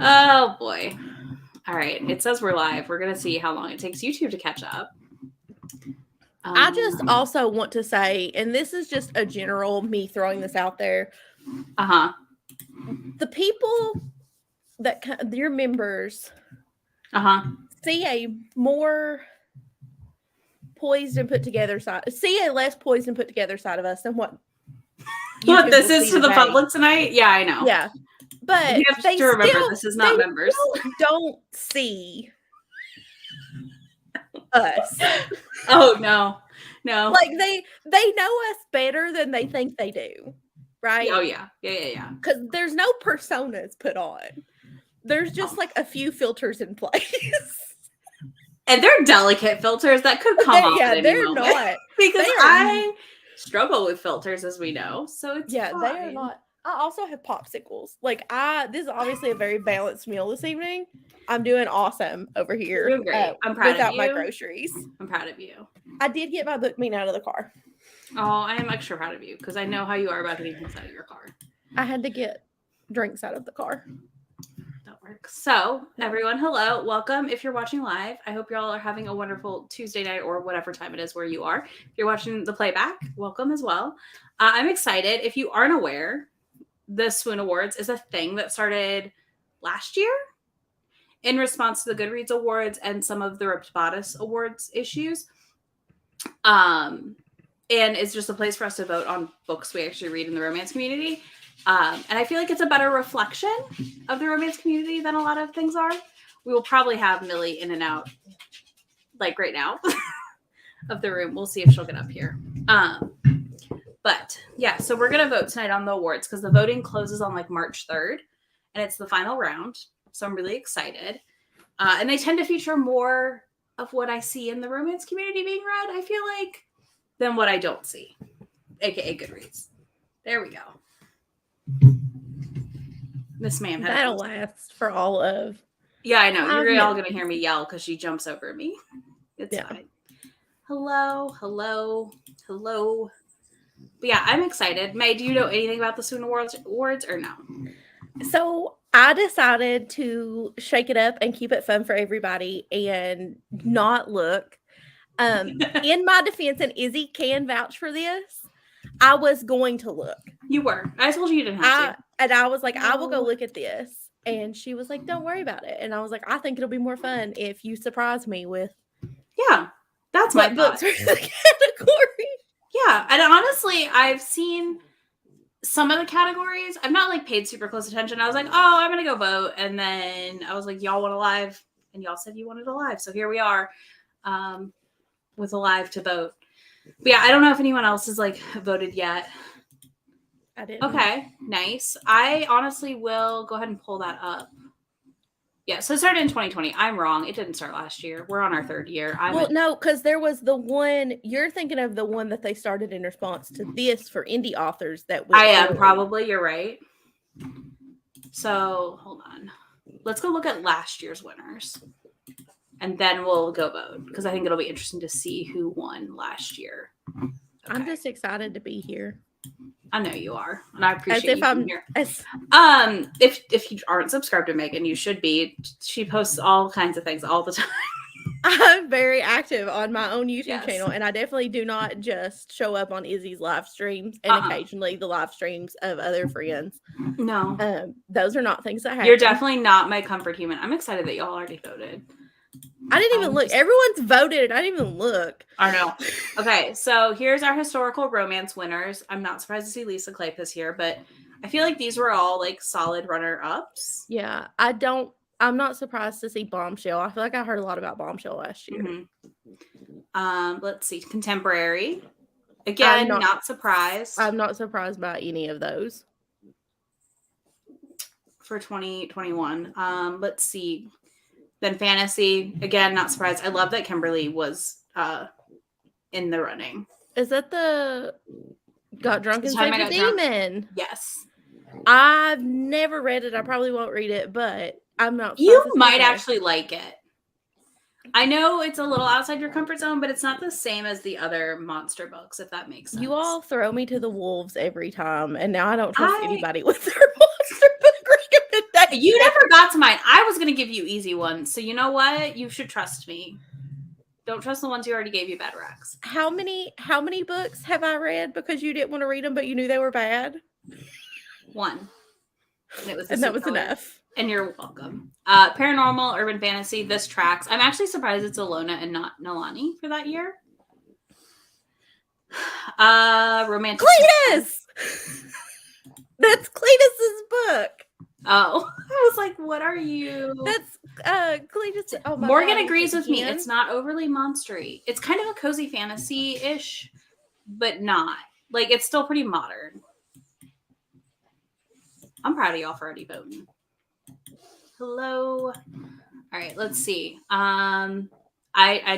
Oh boy. All right. It says we're live. We're going to see how long it takes YouTube to catch up. I just also want to say, and this is just a general me throwing this out there. The people that your members see a more poised and put together side, see a less poised and put together side of us than what this is to the public tonight. Yeah, I know. Yeah, but you have to remember this is not members. Don't see us. Oh no. Like they know us better than they think they do, right? Oh yeah. Because there's no personas put on. There's just like a few filters in place. And they're delicate filters that could come off at any moment. Not. Because I struggle with filters, as we know. So it's fine. They are not. I also have popsicles. Like this is obviously a very balanced meal this evening. I'm doing awesome over here. You're great. I'm proud without of you. My groceries. I'm proud of you. I did get my book meat out of the car. Oh, I am extra proud of you because I know how you are about getting things out of your car. I had to get drinks out of the car. That works. So, everyone, hello. Welcome. If you're watching live, I hope y'all are having a wonderful Tuesday night or whatever time it is where you are. If you're watching the playback, welcome as well. I'm excited. If you aren't aware, the Swoon Awards is a thing that started last year in response to the Goodreads Awards and some of the Ripped Bodice Awards issues. And it's just a place for us to vote on books we actually read in the romance community. And I feel like it's a better reflection of the romance community than a lot of things are. We will probably have Millie in and out, like right now, of the room. We'll see if she'll get up here. But yeah, so we're going to vote tonight on the awards because the voting closes on like March 3rd and it's the final round. So I'm really excited. And they tend to feature more of what I see in the romance community being read, I feel like, than what I don't see, aka Goodreads. There we go. This man had that'll last for all of. Yeah, I know. You're all gonna hear me yell because she jumps over me. It's fine. Hello. But yeah, I'm excited. May, do you know anything about the Swoon Awards or no? So I decided to shake it up and keep it fun for everybody and not look. In my defense, and Izzy can vouch for this, I was going to look. You were. I told you didn't have to. And I was like, I will go look at this. And she was like, don't worry about it. And I was like, I think it'll be more fun if you surprise me with. Yeah, that's my books are in the category. Yeah, and honestly, I've seen some of the categories. I've not like paid super close attention. I was like, oh, I'm gonna go vote, and then I was like, y'all want a live, and y'all said you wanted a live, so here we are, with a live to vote. But yeah, I don't know if anyone else has like voted yet. I didn't. Okay, nice. I honestly will go ahead and pull that up. Yeah, so it started in 2020. I'm wrong. It didn't start last year. We're on our third year. No, because there was the one, you're thinking of the one that they started in response to this for indie authors that I am probably, you're right. So, hold on. Let's go look at last year's winners. And then we'll go vote. Because I think it'll be interesting to see who won last year. Okay. I'm just excited to be here. I know you are, and I appreciate you being here. If you aren't subscribed to Megan, you should be. She posts all kinds of things all the time. I'm very active on my own YouTube channel, and I definitely do not just show up on Izzy's live streams and occasionally the live streams of other friends. No, those are not things that happen. You're definitely not my comfort human. I'm excited that y'all already voted. I didn't even look. Everyone's voted, and I didn't even look. I know. Okay, so here's our historical romance winners. I'm not surprised to see Lisa Kleypas here, but I feel like these were all like solid runner-ups. Yeah, I'm not surprised to see Bombshell. I feel like I heard a lot about Bombshell last year. Mm-hmm. Let's see. Contemporary. Again, not surprised. I'm not surprised by any of those. For 2021. Let's see. Then fantasy, again, not surprised. I love that Kimberly was in the running. Is that the Got Drunk and Saved a Demon? Yes. I've never read it. I probably won't read it, but I'm not. You might actually like it. I know it's a little outside your comfort zone, but it's not the same as the other monster books, if that makes sense. You all throw me to the wolves every time, and now I don't trust anybody with their monster book recommendation. You never got to mine. I was going to give you easy ones. So you know what? You should trust me. Don't trust the ones who already gave you bad recs. How many books have I read because you didn't want to read them, but you knew they were bad? 1. And that was enough. And you're welcome. Paranormal, urban fantasy, this tracks. I'm actually surprised it's Alona and not Nalani for that year. Romantic. Cletus! That's Cletus's book. Oh, I was like, what are you? That's Cletus. Oh, Morgan agrees with me. It's not overly monstery. It's kind of a cozy fantasy-ish, but not. Like, it's still pretty modern. I'm proud of y'all for already voting. Hello. All right, let's see. I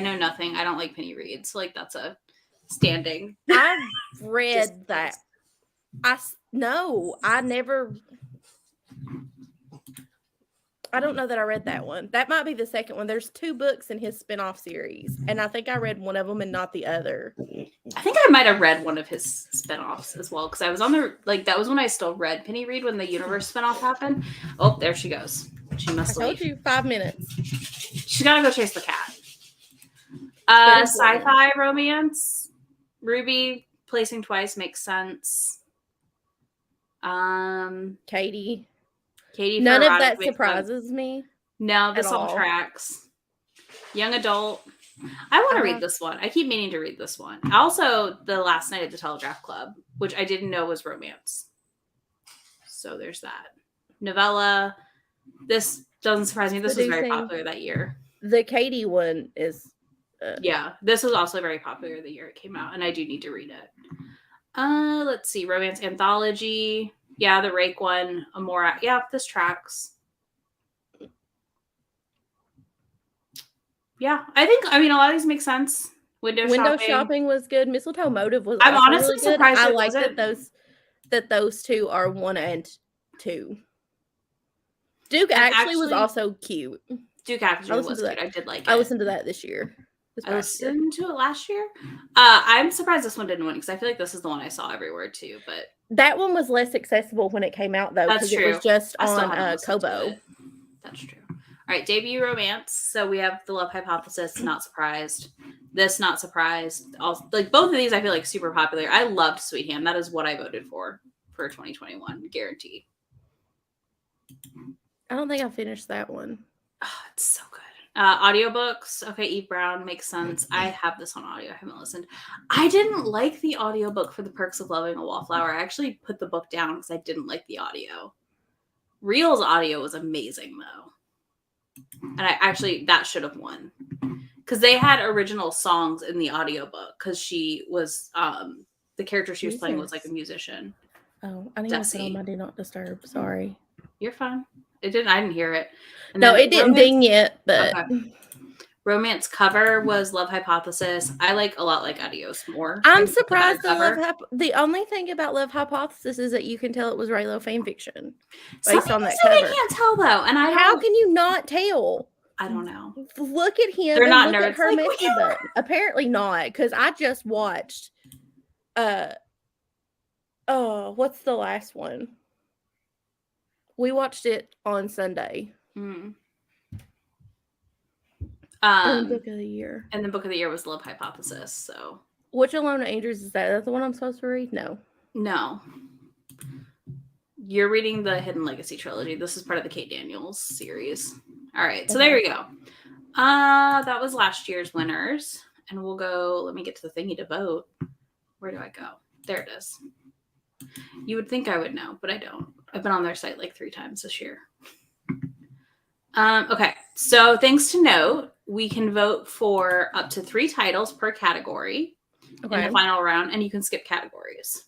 know nothing. I don't like Penny Reed, so like that's a standing. I've read that. I never. I don't know that I read that one. That might be the second one. There's 2 books in his spinoff series, and I think I read one of them and not the other. I think I might have read one of his spinoffs as well, because I was on the that was when I still read Penny Reed when the Universe spinoff happened. Oh, there she goes. She must leave. I told you 5 minutes. She's gotta go chase the cat. Sci-fi romance. Ruby placing twice makes sense. Katie. None of that surprises me. No, this all tracks. Young adult. I want to read this one. I keep meaning to read this one. Also, The Last Night at the Telegraph Club, which I didn't know was romance. So there's that. Novella. This doesn't surprise me. This was very popular that year. The Katie one is... yeah, this was also very popular the year it came out, and I do need to read it. Let's see. Romance Anthology. Yeah, the Rake one. Amora. Yeah, this tracks. Yeah, I mean, a lot of these make sense. Window shopping was good. Mistletoe Motive was. I'm honestly really surprised. I like that those 2 are 1 and 2. Duke actually was also cute. Duke actually was cute. I did like it. I listened to that this year. I listened to it last year. I'm surprised this one didn't win because I feel like this is the one I saw everywhere too. But that one was less accessible when it came out though, because it was just on Kobo. That's true. All right, debut romance. So we have The Love Hypothesis. Not surprised. This, not surprised. Also, like both of these, I feel like super popular. I loved Sweet Ham. That is what I voted for 2021, guaranteed. I don't think I finished that one. Oh, it's so good. Audiobooks. Okay, Eve Brown makes sense. I have this on audio. I haven't listened. I didn't like the audiobook for The Perks of Loving a Wallflower. I actually put the book down because I didn't like the audio. Real's audio was amazing though. And that should have won. Because they had original songs in the audiobook because she was the character she was playing was like a musician. Oh, I need to put on my Do Not Disturb. Sorry. You're fine. I didn't hear it. And no, it didn't ding yet, but okay. Romance cover was Love Hypothesis. I like a lot like Adios more. I'm surprised the only thing about Love Hypothesis is that you can tell it was Raylo fan fiction based on that cover. I can't tell though, and how can you not tell? I don't know. Look at him. They're not look nerds. At her messy butt. Apparently not, because I just watched. What's the last one? We watched it on Sunday. Mm. Book of the year. And the book of the year was Love Hypothesis. So, which Alona Andrews is that? Is that the one I'm supposed to read? No. You're reading the Hidden Legacy trilogy. This is part of the Kate Daniels series. All right, so there we go. That was last year's winners, and we'll go. Let me get to the thingy to vote. Where do I go? There it is. You would think I would know, but I don't. I've been on their site like 3 times this year. Okay, so things to note, we can vote for up to 3 titles per category in the final round, and you can skip categories.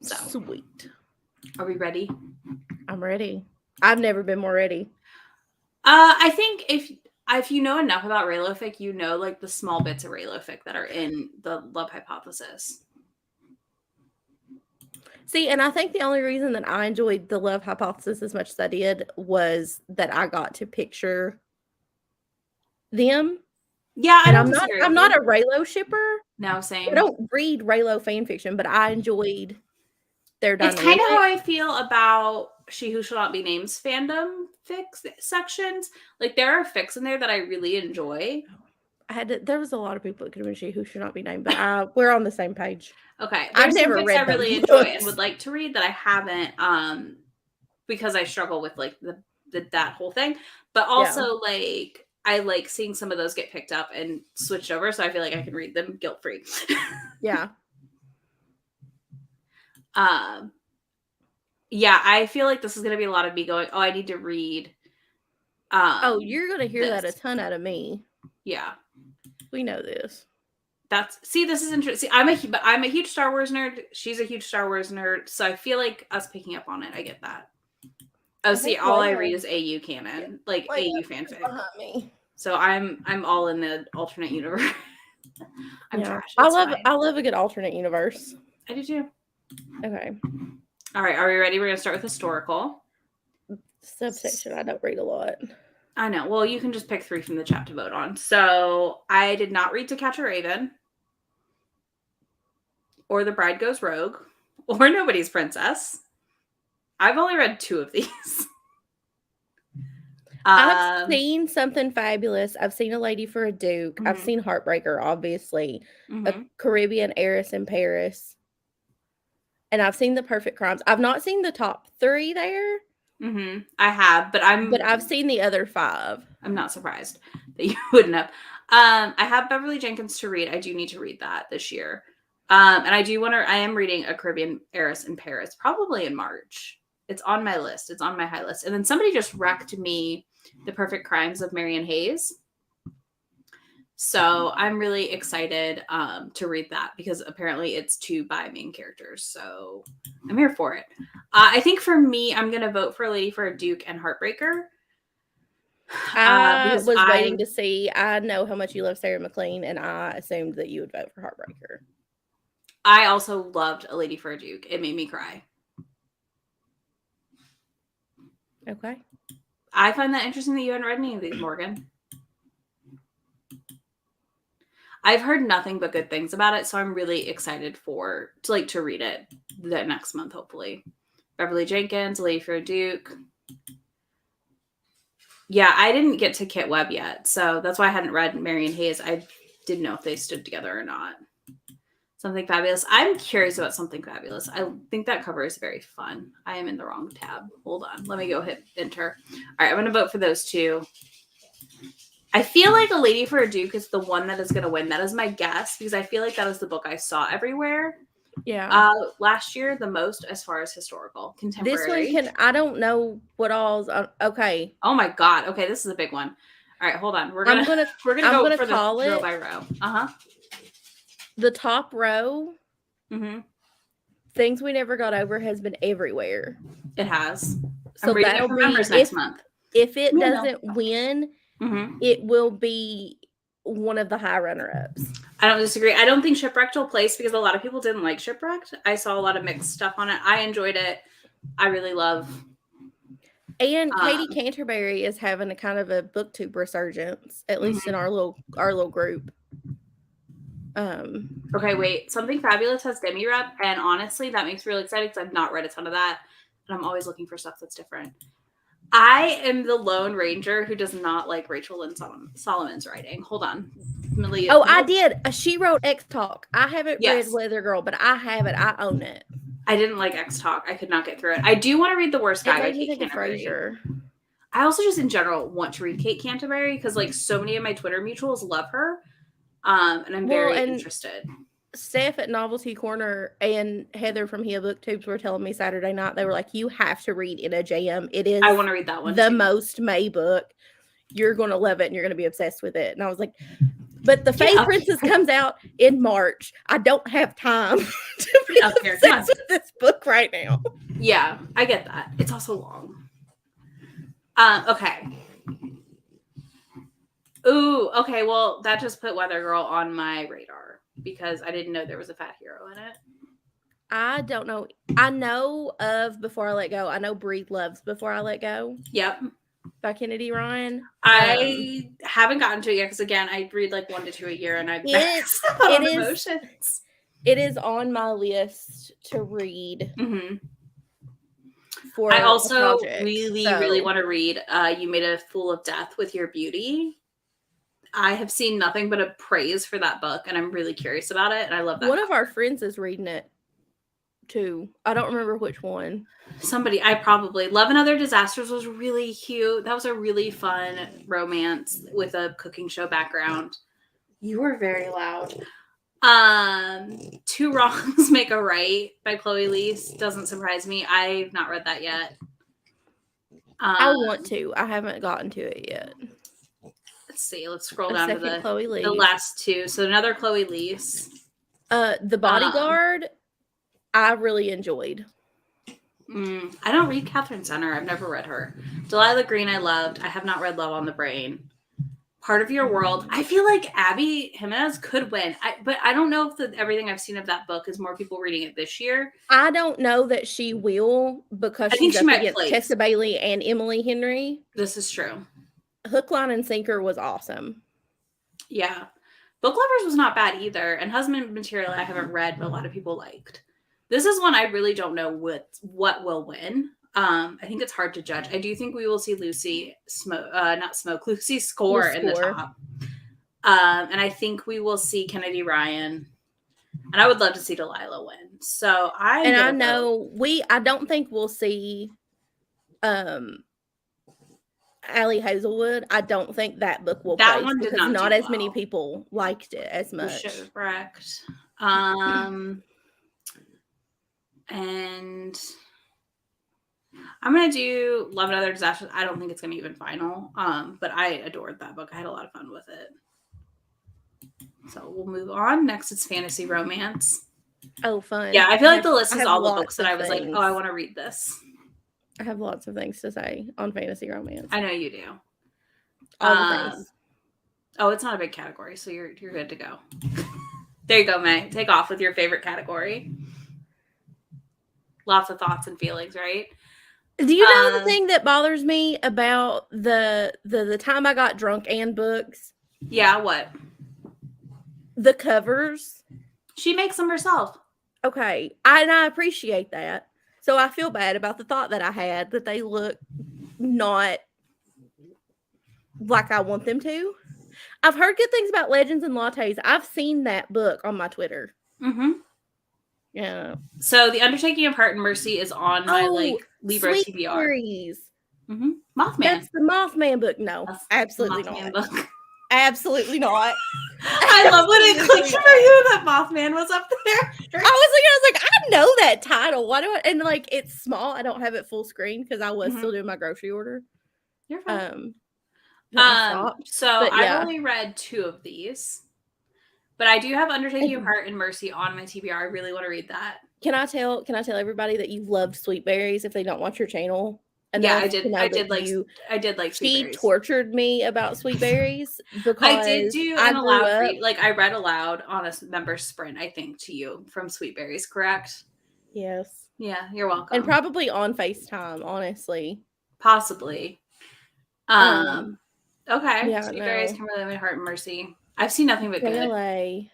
So sweet. Are we ready? I'm ready. I've never been more ready. I think if you know enough about Raylofic, you know like the small bits of Raylofic that are in the Love Hypothesis. See, and I think the only reason that I enjoyed the Love Hypothesis as much as I did was that I got to picture them. Yeah, and I'm not a Raylo shipper. No, same. I don't read Raylo fan fiction, but I enjoyed their dynamic. It's kind of how I feel about She Who Shall Not Be Named's fandom fics sections. Like, there are fics in there that I really enjoy. There was a lot of people that could have been She Who Should Not Be Named, but we're on the same page. Okay. I've There's some never fics read I really those enjoy books. and would like to read that I haven't, because I struggle with like that whole thing. But also like I like seeing some of those get picked up and switched over, so I feel like I can read them guilt-free. Yeah. Yeah, I feel like this is going to be a lot of me going, oh, I need to read. You're going to hear that a ton out of me. Yeah. We know this. This is interesting. I'm a huge Star Wars nerd. She's a huge Star Wars nerd. So I feel like us picking up on it, I get that. Oh, see, all I read is AU canon, like AU fanfic. Me. So I'm all in the alternate universe. I'm trash. I love a good alternate universe. I do too. Okay. All right, are we ready? We're gonna start with historical. Subsection. I don't read a lot. I know. Well, you can just pick 3 from the chat to vote on. So I did not read To Catch a Raven, or The Bride Goes Rogue, or Nobody's Princess. I've only read 2 of these. I've seen Something Fabulous. I've seen A Lady for a Duke. Mm-hmm. I've seen Heartbreaker, obviously. A Caribbean Heiress in Paris. And I've seen The Perfect Crimes. I've not seen the top 3 there. Mm-hmm. I have, but I've seen the other 5. I'm not surprised that you wouldn't have. I have Beverly Jenkins to read. I do need to read that this year. And I am reading A Caribbean Heiress in Paris, probably in March. It's on my list. It's on my high list. And then somebody just wrecked me The Perfect Crimes of Marian Hayes. So I'm really excited to read that because apparently it's 2 bi main characters. So I'm here for it. I think for me, I'm going to vote for A Lady for a Duke and Heartbreaker. I was waiting to see. I know how much you love Sarah McLean, and I assumed that you would vote for Heartbreaker. I also loved A Lady for a Duke. It made me cry. Okay. I find that interesting that you haven't read any of these, Morgan. I've heard nothing but good things about it, so I'm really excited to read it the next month, hopefully. Beverly Jenkins, A Lady for a Duke. Yeah, I didn't get to Kit Webb yet, so that's why I hadn't read Marian Hayes. I didn't know if they stood together or not. Something Fabulous. I'm curious about Something Fabulous. I think that cover is very fun. I am in the wrong tab. Hold on. Let me go hit enter. All right, I'm going to vote for those 2. I feel like A Lady for a Duke is the one that is going to win. That is my guess because I feel like that is the book I saw everywhere. Yeah. Last year, the most as far as historical contemporary. This one I don't know what all's okay. Oh my God. Okay, this is a big one. All right, hold on. We're gonna go for the row by row. The top row. Mm-hmm. Things We Never Got Over has been everywhere. It has. So that'll be next month. If it doesn't win, mm-hmm. it will be one of the high runner-ups. I don't disagree. I don't think Shipwrecked will place because a lot of people didn't like Shipwrecked. I saw a lot of mixed stuff on it. I enjoyed it. I really love. And Katie Canterbury is having a kind of a booktube resurgence, at least in our little group. Okay, wait. Something Fabulous has Demi Rep, and honestly, that makes me really excited because I've not read a ton of that, and I'm always looking for stuff that's different. I am the Lone Ranger who does not like Rachel Lynn Solomon's writing. Hold on. I did. She wrote X Talk. I haven't read Weather Girl, but I have it. I own it. I didn't like X Talk. I could not get through it. I do want to read The Worst Guy by Kate Canterbury. I also just in general want to read Kate Canterbury because like so many of my Twitter mutuals love her. And I'm very interested. Steph at Novelty Corner and Heather from Hia Booktubes were telling me Saturday night, they were like, you have to read In a JM. It is I want to read that one. The most May book. You're going to love it and you're going to be obsessed with it. And I was like, but The Fae Princess comes out in March. I don't have time to be obsessed with this book right now. Yeah, I get that. It's also long. Okay. Ooh, okay. Well, that just put Weather Girl on my radar because I didn't know there was a fat hero in it. I don't know. I know of Before I Let Go. I know Breathe loves Before I Let Go. Yep. By Kennedy Ryan. I haven't gotten to it yet because again, I read like 1 to 2 a year, and it is on my list to read. Mm-hmm. for I a also project. really want to read You Made a Fool of Death with Your Beauty. I have seen nothing but a praise for that book, and I'm really curious about it, and I love that. One of our friends is reading it, too. I don't remember which one. Love and Other Disasters was really cute. That was a really fun romance with a cooking show background. You were very loud. Two Wrongs Make a Right by Chloe Leese. Doesn't surprise me. I've not read that yet. I want to. I haven't gotten to it yet. Let's see. Let's scroll down to the last two. So another Chloe Leese. The Bodyguard, I really enjoyed. I don't read Catherine Center. I've never read her. Delilah Green, I loved. I have not read Love on the Brain. Part of Your World. I feel like Abby Jimenez could win. But I don't know if everything I've seen of that book is more people reading it this year. I don't know that she will, because she's up against Tessa Bailey and Emily Henry. This is true. Hook, Line, and Sinker was awesome. Yeah. Book Lovers was not bad either. And Husband Material I haven't read, but a lot of people liked. This is one I really don't know what will win. I think it's hard to judge. I do think we will see Lucy Lucy Score in the top. And I think we will see Kennedy Ryan. And I would love to see Delilah win. So I don't think we'll see Allie Hazelwood. I don't think that book will that place one did because not as many people liked it as much. Correct. And I'm going to do Love and Other Disasters. I don't think it's going to even final. But I adored that book. I had a lot of fun with it. So we'll move on. Next, it's fantasy romance. Oh, fun. Yeah, I feel like the list is all the books that I was like, oh, I want to read this. I have lots of things to say on fantasy romance. I know you do. All the things. Oh, it's not a big category, so you're good to go. There you go, May. Take off with your favorite category. Lots of thoughts and feelings, right? Do you know the thing that bothers me about the time I got drunk and books? Yeah, what? The covers. She makes them herself. Okay. I appreciate that. So I feel bad about the thought that I had that they look not like I want them to. I've heard good things about Legends and Lattes. I've seen that book on my Twitter. Mm-hmm. Yeah. So The Undertaking of Heart and Mercy is on my Libra Sweet TBR. Berries. Mm-hmm. Mothman. That's the Mothman book. No, That's absolutely Mothman not. Book. Absolutely not. I love when it clicked for you that Mothman was up there. I was like, I know that title. Why do I? And like, it's small. I don't have it full screen because I was still doing my grocery order. You're fine. So I've only read 2 of these, but I do have Undertaking of Heart and Mercy on my TBR. I really want to read that. Can I tell everybody that you loved Sweet Berries if they don't watch your channel? Yeah, I did. I did like Sweet She Berries. Tortured me about Sweet Berries because I did do an aloud read. Like I read aloud on a member sprint, I think, to you from Sweet Berries, correct? Yes. Yeah, you're welcome. And probably on FaceTime, honestly. Possibly. Okay. Yeah, Sweet Berries, Kimberly, Heart and Mercy. I've seen nothing but good. JLA.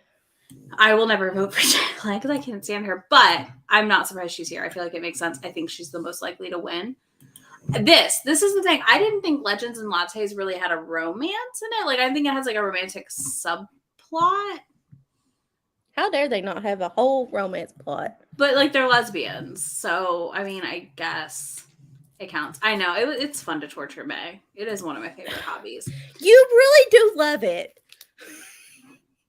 I will never vote for JLA because I can't stand her, but I'm not surprised she's here. I feel like it makes sense. I think she's the most likely to win. This is the thing. I didn't think Legends and Lattes really had a romance in it. Like, I think it has like a romantic subplot. How dare they not have a whole romance plot? But like, they're lesbians, so I mean, I guess it counts. I know it's fun to torture May. It is one of my favorite hobbies. You really do love it.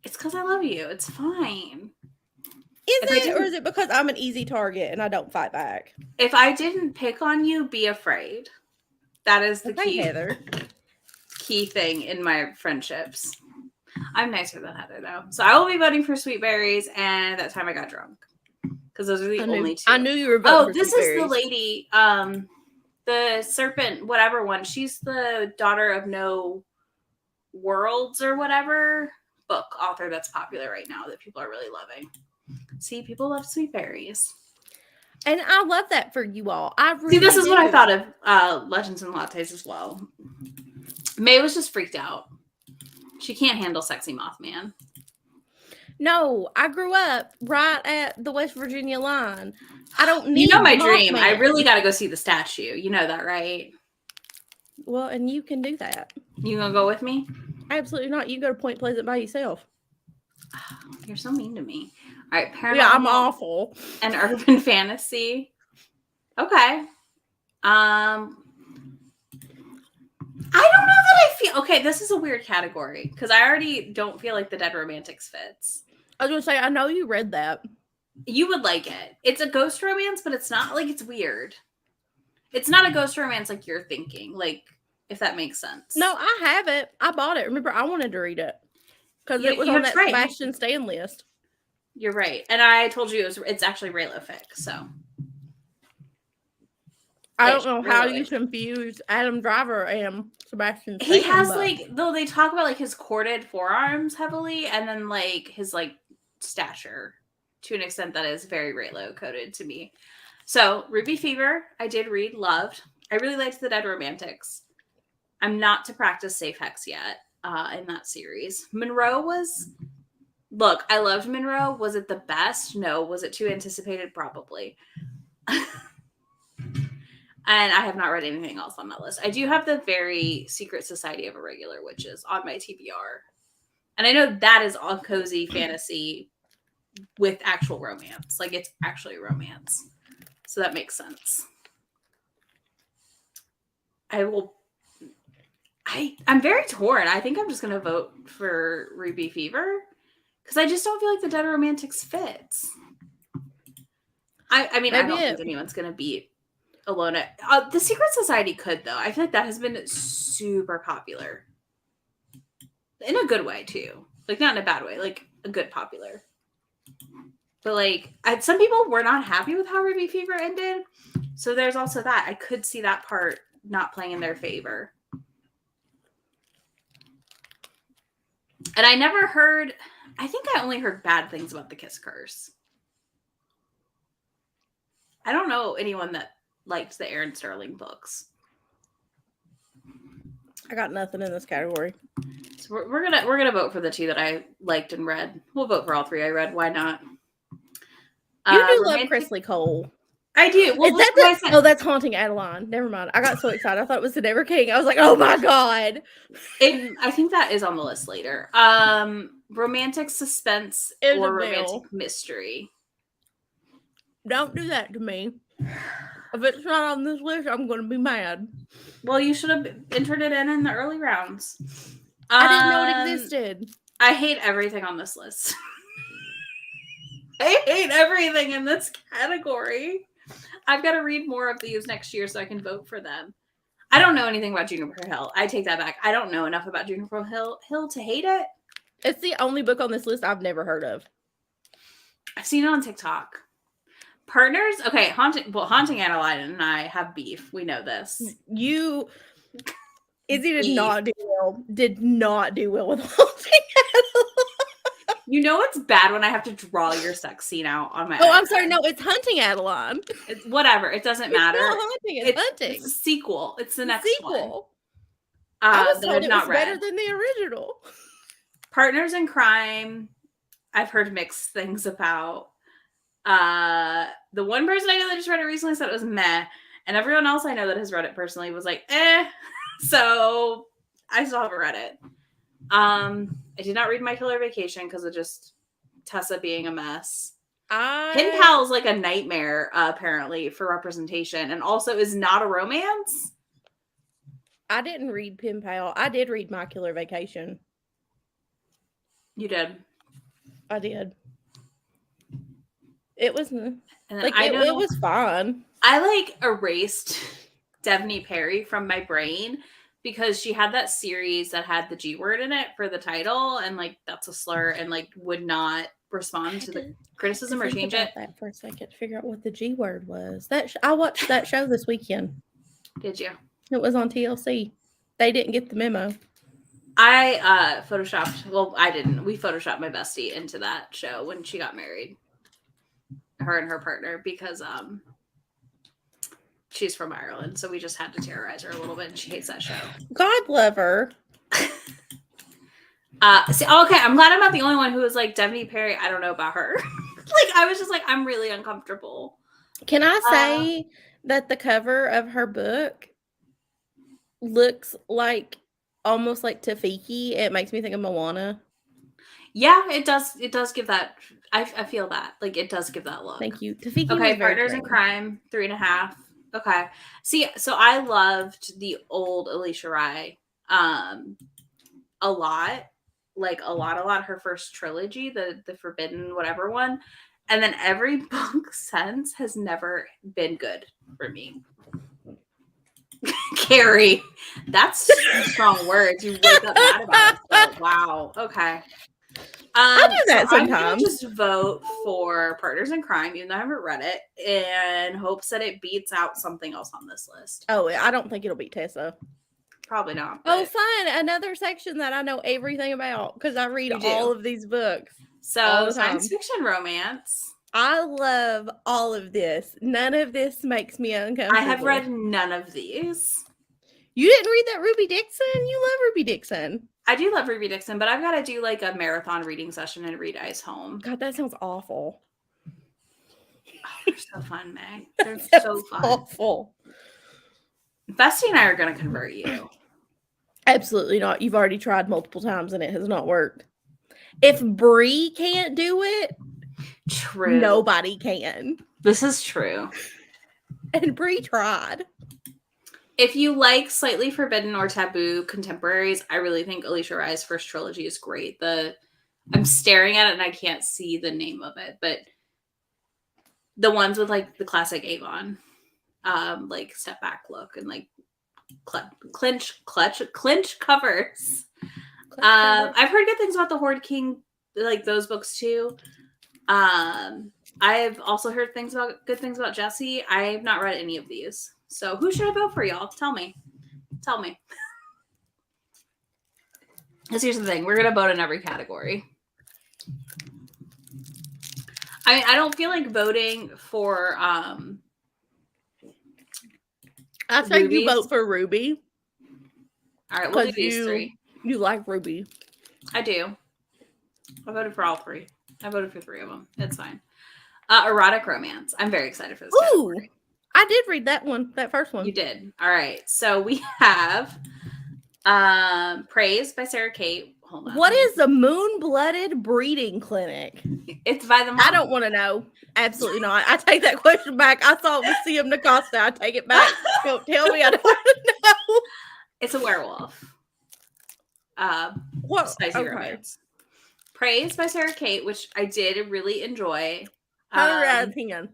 It's because I love you. It's fine. Or is it because I'm an easy target and I don't fight back? If I didn't pick on you, be afraid. That is the key thing in my friendships. I'm nicer than Heather, though. So I will be voting for Sweet Berries, and That Time I Got Drunk. Because those are the only 2. I knew you were voting for this Sweet is Berries. the lady, the serpent, whatever one. She's the daughter of No Worlds or whatever book author that's popular right now that people are really loving. See, people love Sweet Berries. And I love that for you all. This is what I thought of Legends and Lattes as well. May was just freaked out. She can't handle sexy Mothman. No, I grew up right at the West Virginia line. I don't need You know my dream. I Mothman. really got to go see the statue. You know that, right? Well, and you can do that. You gonna go with me? Absolutely not. You go to Point Pleasant by yourself. You're so mean to me. All right, paranormal. Yeah, I'm awful. And urban fantasy. Okay. I don't know that I feel okay. This is a weird category because I already don't feel like the Dead Romantics fits. I was gonna say, I know you read that. You would like it. It's a ghost romance, but it's not like it's weird. It's not a ghost romance like you're thinking. Like, if that makes sense. No, I have it. I bought it. Remember, I wanted to read it because it was on that Sebastian Stan list. You're right, and I told you it's actually Raylo fic. So I don't know how you confuse Adam Driver and Sebastian Stan. He has though they talk about like his corded forearms heavily, and then like his like stature to an extent that is very Raylo coded to me. So Ruby Fever, I did read, loved. I really liked the Dead Romantics. I'm not to practice safe hex yet in that series. Monroe was. Look, I loved Monroe. Was it the best? No. Was it too anticipated? Probably. And I have not read anything else on that list. I do have the very Secret Society of Irregular Witches on my TBR. And I know that is all cozy fantasy with actual romance. Like, it's actually a romance. So that makes sense. I'm very torn. I think I'm just going to vote for Ruby Fever. Because I just don't feel like the Dead Romantics fits. I mean, I don't think anyone's going to beat Alona. The Secret Society could, though. I feel like that has been super popular. In a good way, too. Like, not in a bad way. Like, a good popular. But, like, some people were not happy with how Ruby Fever ended. So there's also that. I could see that part not playing in their favor. And I never heard... I think I only heard bad things about the Kiss Curse. I don't know anyone that liked the Aaron Sterling books. I got nothing in this category. So we're gonna vote for the two that I liked and read. We'll vote for all three I read. Why not? You do love Chrisley Cole. I do. Well, that's Haunting Adeline. Never mind. I got so excited. I thought it was the Never King. I was like, oh my God. I think that is on the list later. Romantic suspense or romantic mystery. Don't do that to me. If it's not on this list, I'm going to be mad. Well, you should have entered it in the early rounds. I didn't know it existed. I hate everything on this list. I hate everything in this category. I've got to read more of these next year so I can vote for them. I don't know anything about Juniper Hill. I take that back. I don't know enough about Juniper Hill to hate it. It's the only book on this list I've never heard of. I've seen it on TikTok. Partners? Okay, Haunting Adeline and I have beef. We know this. Izzy did not do well with Haunting Adeline. You know it's bad when I have to draw your sex scene out on my Oh, I'm sorry. No, it's Hunting Adeline. It's whatever. It doesn't matter. It's not Haunting. It's Hunting. It's a sequel. It's the next one. I was told it was better than the original. Partners in Crime, I've heard mixed things about. The one person I know that just read it recently said it was meh, and everyone else I know that has read it personally was like, eh. So I still haven't read it. I did not read My Killer Vacation because of just Tessa being a mess. Pen Pal's like a nightmare, apparently, for representation, and also is not a romance. I didn't read Pen Pal. I did read My Killer Vacation. You did. I did. It was like it was fun. I erased Devney Perry from my brain because she had that series that had the G word in it for the title, and that's a slur, and would not respond to the criticism or change it. That for a second to figure out what the G word was. I watched that show this weekend. Did you? It was on TLC. They didn't get the memo. I photoshopped. Well, I didn't. We photoshopped my bestie into that show when she got married. Her and her partner, because she's from Ireland, so we just had to terrorize her a little bit, and she hates that show. God love her. Okay, I'm glad I'm not the only one who was like, Devney Perry, I don't know about her. Like, I was just like, I'm really uncomfortable. Can I say that the cover of her book looks like almost like Tafiki? It makes me think of Moana. Yeah, it does. It does give that. I feel that. Like, it does give that look. Thank you. Tafiki Okay, was very Partners in pretty. Crime, 3.5. Okay. See, so I loved the old Alicia Rai a lot. Like, a lot. Her first trilogy, the Forbidden whatever one. And then every book since has never been good for me. Carrie, that's strong words. You wake up mad about it. So, wow. Okay. I do that So I'm gonna sometimes. just vote for Partners in Crime, even though I haven't read it, in hopes that it beats out something else on this list. Oh, I don't think it'll beat Tessa. Probably not. Oh, fun. Another section that I know everything about because I read all of these books. So science fiction romance. I love all of this. None of this makes me uncomfortable. I have read none of these. You didn't read that Ruby Dixon? You love Ruby Dixon. I do love Ruby Dixon, but I've got to do like a marathon reading session and read Ice Home. God, that sounds awful. Oh, they're so fun, Meg. They're so fun. Awful. Bestie and I are going to convert you. Absolutely not. You've already tried multiple times and it has not worked. If Bree can't do it, true. Nobody can. This is true. And Bree tried. If you like slightly forbidden or taboo contemporaries, I really think Alicia Rai's first trilogy is great. I'm staring at it and I can't see the name of it, but the ones with like the classic Avon, like step back look and like clinch covers. I've heard good things about the Horde King, like those books too. I've also heard good things about Jessie. I've not read any of these. So who should I vote for, y'all? Tell me. Because here's the thing. We're going to vote in every category. I mean, I don't feel like voting for I think you vote for Ruby. All right, we'll do these three. You like Ruby. I do. I voted for all three. I voted for 3 of them. It's fine. Erotic romance. I'm very excited for this category. I did read that one, that first one. You did. All right. So we have Praise by Sarah Kate. Hold on. What is the Moon-Blooded Breeding Clinic? It's by the mom. I don't want to know. Absolutely not. I take that question back. I saw it with CM Nacosta. I take it back. Don't tell me I don't want to know. It's a werewolf. Spicy romance. Praise by Sarah Kate, which I did really enjoy. 100 out of 10.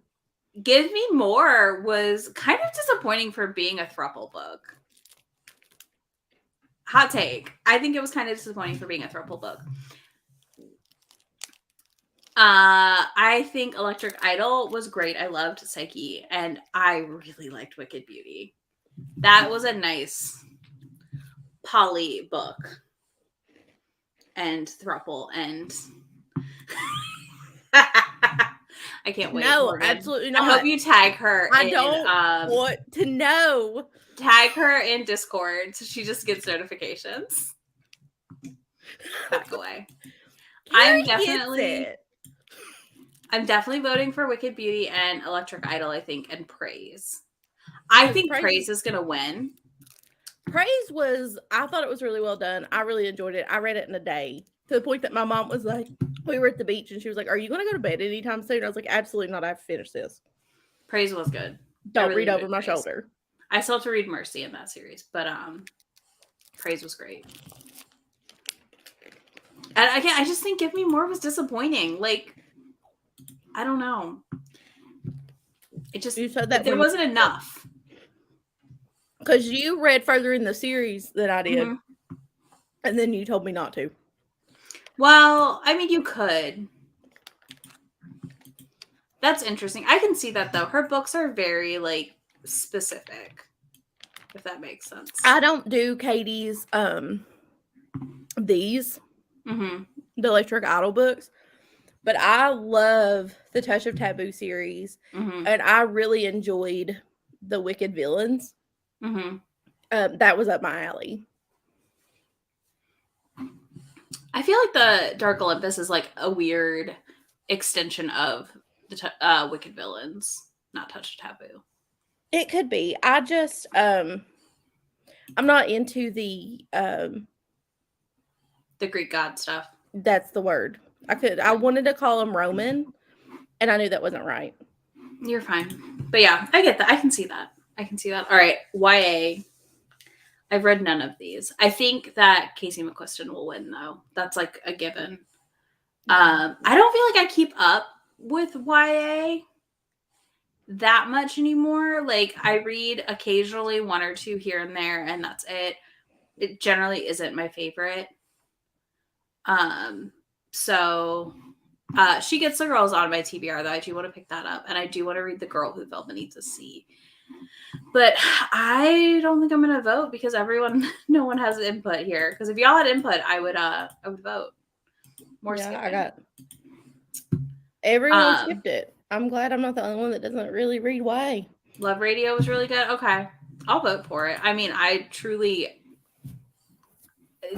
Give Me More was kind of disappointing for being a throuple book. Hot take. I think it was kind of disappointing for being a throuple book. I think Electric Idol was great. I loved Psyche, and I really liked Wicked Beauty. That was a nice poly book. And throuple and I can't wait. No, Morgan. absolutely not. I hope you tag her. I don't want to know. Tag her in Discord so she just gets notifications. Back away. I'm definitely voting for Wicked Beauty and Electric Idol, I think, and Praise. I think Praise is gonna win. Praise was, I thought it was really well done. I really enjoyed it. I read it in a day to the point that my mom was like, we were at the beach and she was like, are you going to go to bed anytime soon? I was like, absolutely not. I have to finish this. Praise was good. Don't read over my shoulder. I still have to read Mercy in that series, but Praise was great. And again, I just think Give Me More was disappointing. Like, I don't know. It just, you said that there wasn't enough. Because you read further in the series than I did. Mm-hmm. And then you told me not to. Well, I mean, you could. That's interesting. I can see that, though. Her books are very, like, specific. If that makes sense. I don't do Katie's, these. Mm-hmm. The Electric Idol books. But I love the Touch of Taboo series. Mm-hmm. And I really enjoyed the Wicked Villains. Mm-hmm. That was up my alley. I feel like the Dark Olympus is like a weird extension of the Wicked Villains, not Touch Taboo. It could be. I just I'm not into the Greek god stuff. that's the word. I wanted to call him Roman, and I knew that wasn't right. You're fine. But yeah, I get that. I can see that. All right, YA. I've read none of these. I think that Casey McQuiston will win, though. That's like a given. I don't feel like I keep up with YA that much anymore. Like, I read occasionally one or two here and there, and that's it. It generally isn't my favorite. So She Gets the Girls on my TBR, though. I do want to pick that up, and I do want to read The Girl Who Fell Beneath the Sea. But I don't think I'm gonna vote because no one has input here. Because if y'all had input, I would vote. More skipping. Everyone skipped it. I'm glad I'm not the only one that doesn't really read YA. Love Radio was really good. Okay, I'll vote for it. I mean, it's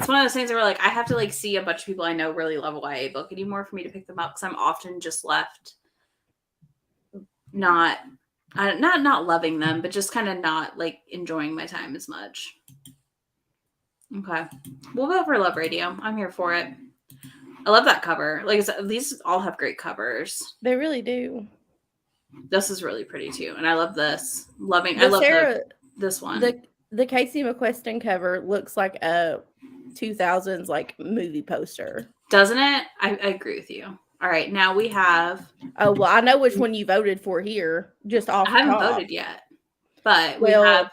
one of those things where like I have to like see a bunch of people I know really love a YA book anymore for me to pick them up, because I'm often just left not loving them, but just kind of not like enjoying my time as much. Okay, we'll vote for Love Radio. I'm here for it. I love that cover. Like I said, these all have great covers. They really do. This is really pretty too, and I love this. This one. The Casey McQuiston cover looks like a 2000s like movie poster, doesn't it? I agree with you. All right, now we have. Oh well, I know which one you voted for here. Just off. I haven't voted yet, but we have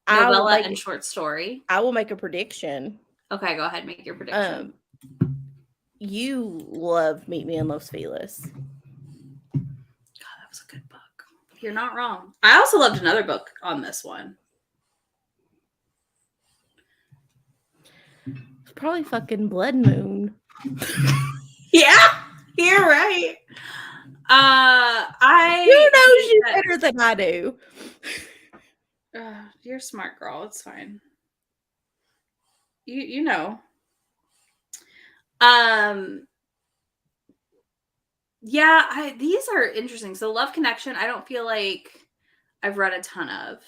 novella and short story. I will make a prediction. Okay, go ahead, make your prediction. You love Meet Me in Los Feliz. God, that was a good book. You're not wrong. I also loved another book on this one. It's probably fucking Blood Moon. Yeah, you're right. Who knows you better than I do? You're a smart girl. It's fine. You know. Yeah, these are interesting. So Love Connection, I don't feel like I've read a ton of.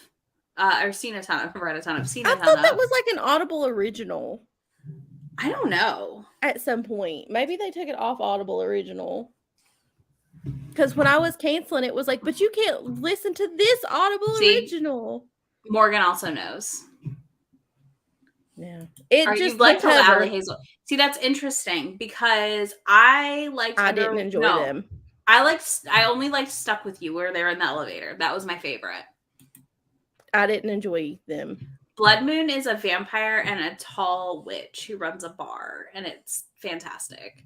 Or seen a ton of. Read a ton of. Seen a ton of. I thought that was like an Audible original. I don't know. At some point. Maybe they took it off Audible original. Because when I was canceling, it was like, but you can't listen to this Audible original. Morgan also knows. Yeah. You like Allie Hazel. See, that's interesting because I didn't enjoy them. I only liked Stuck With You where they're in the elevator. That was my favorite. I didn't enjoy them. Blood Moon is a vampire and a tall witch who runs a bar, and it's fantastic.